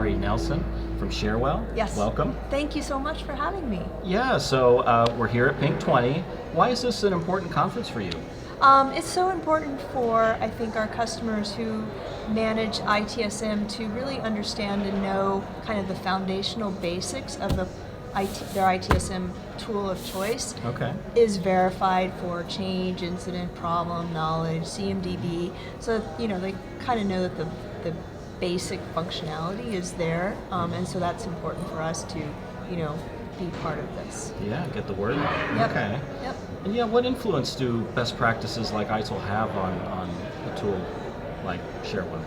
Kari Nelson from Cherwell. Yes. Welcome. Thank you so much for having me. Yeah, so we're here at Pink 20. Why is this an important conference for you? It's so important for, I think, our customers who manage ITSM to really understand and know kind of the foundational basics of their ITSM tool of choice. Okay. Is verified for change, incident, problem, knowledge, CMDB. So, they kind of know that the basic functionality is there, and so that's important for us to, be part of this. Yeah, get the word out. Yep. Okay. Yep. And yeah, what influence do best practices like ITIL have on a tool like Cherwell?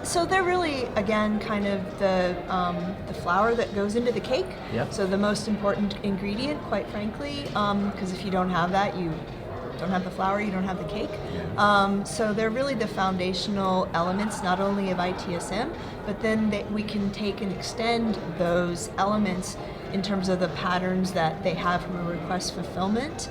So they're really, again, kind of the flour that goes into the cake. Yep. So the most important ingredient, quite frankly, because if you don't have that, you don't have the flour, you don't have the cake. Yeah. So they're really the foundational elements, not only of ITSM, but then we can take and extend those elements in terms of the patterns that they have from a request fulfillment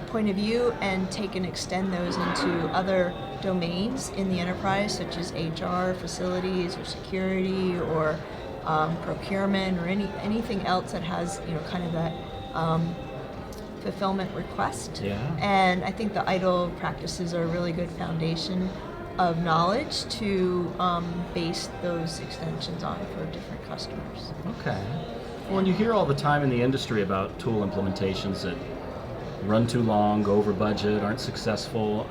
point of view, and take and extend those into other domains in the enterprise, such as HR, facilities, or security, or procurement, or anything else that has kind of that fulfillment request. Yeah. And I think the ITIL practices are a really good foundation of knowledge to base those extensions on for different customers. Okay. Well, and you hear all the time in the industry about tool implementations that run too long, go over budget, aren't successful.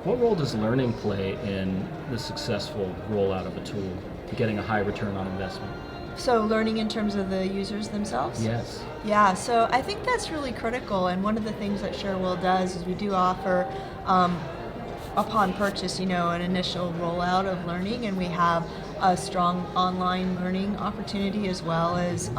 What role does learning play in the successful rollout of a tool, getting a high return on investment? So learning in terms of the users themselves? Yes. Yeah, so I think that's really critical, and one of the things that Cherwell does is we do offer upon purchase, an initial rollout of learning, and we have a strong online learning opportunity, as well as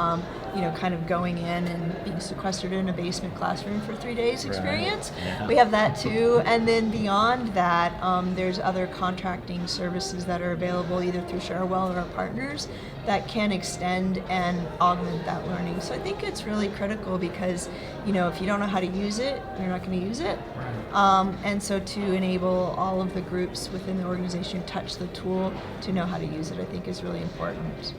kind of going in and being sequestered in a basement classroom for 3 days experience. Right. Yeah. We have that too, and then beyond that, there's other contracting services that are available either through Cherwell or our partners that can extend and augment that learning. So I think it's really critical because, if you don't know how to use it, you're not going to use it. Right. And so to enable all of the groups within the organization who touch the tool to know how to use it, I think is really important.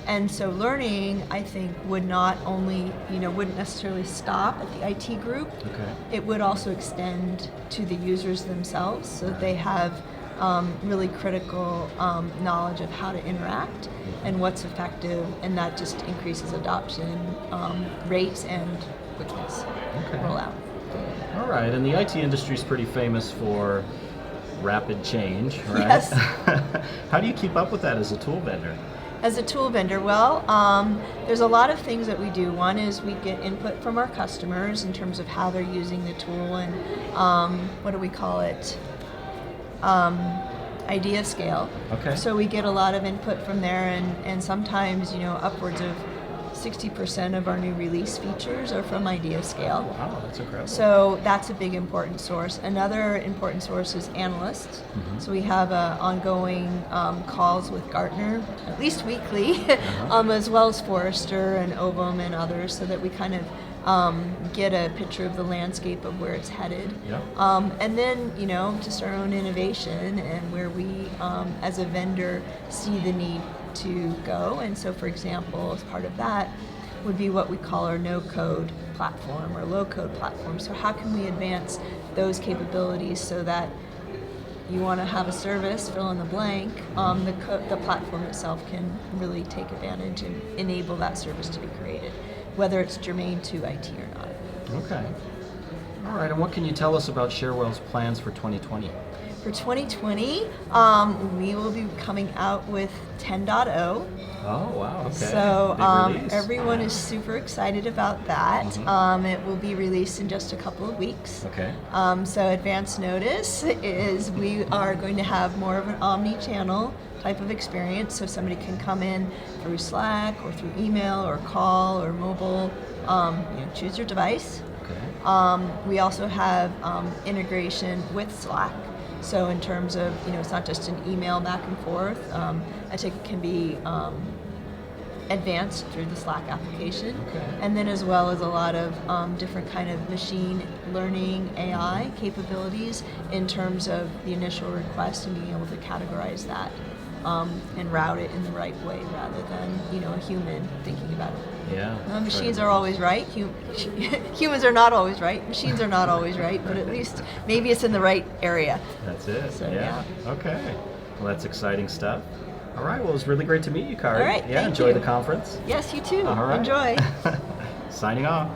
And so learning, I think, would not only, wouldn't necessarily stop at the IT group. Okay. It would also extend to the users themselves, so that they have really critical knowledge of how to interact and what's effective, and that just increases adoption rates and quickness. Okay. Rollout. All right, and the IT industry is pretty famous for rapid change, right? Yes. How do you keep up with that as a tool vendor? As a tool vendor, well, there's a lot of things that we do. One is we get input from our customers in terms of how they're using the tool, and what do we call it? Idea scale. Okay. So we get a lot of input from there, and sometimes, upwards of 60% of our new release features are from idea scale. Wow, that's incredible. So that's a big important source. Another important source is analysts. So we have ongoing calls with Gartner, at least weekly, as well as Forrester and Ovum and others, so that we kind of get a picture of the landscape of where it's headed. Yep. And then, just our own innovation and where we, as a vendor, see the need to go. And so, for example, as part of that would be what we call our no-code platform or low-code platform. So how can we advance those capabilities so that you want to have a service, fill in the blank, the platform itself can really take advantage and enable that service to be created, whether it's germane to IT or not. Okay. All right, and what can you tell us about Cherwell's plans for 2020? For 2020, we will be coming out with 10.0. Oh, wow, okay. So Big release. everyone is super excited about that. It will be released in just a couple of weeks. Okay. So advance notice is we are going to have more of an omni-channel type of experience, so somebody can come in through Slack or through email or call or mobile, choose your device. Okay. We also have integration with Slack. So in terms of, it's not just an email back and forth. I think it can be advanced through the Slack application, Okay. and then as well as a lot of different kind of machine learning AI capabilities in terms of the initial request and being able to categorize that and route it in the right way rather than a human thinking about it. Yeah. Machines are always right. Humans are not always right. Machines are not always right, but at least maybe it's in the right area. That's it. So, yeah. Okay. Well, that's exciting stuff. All right. Well, it was really great to meet you, Kari. All right, Yeah. thank Enjoy you. the conference. Yes, you too. All right. Enjoy. Signing off.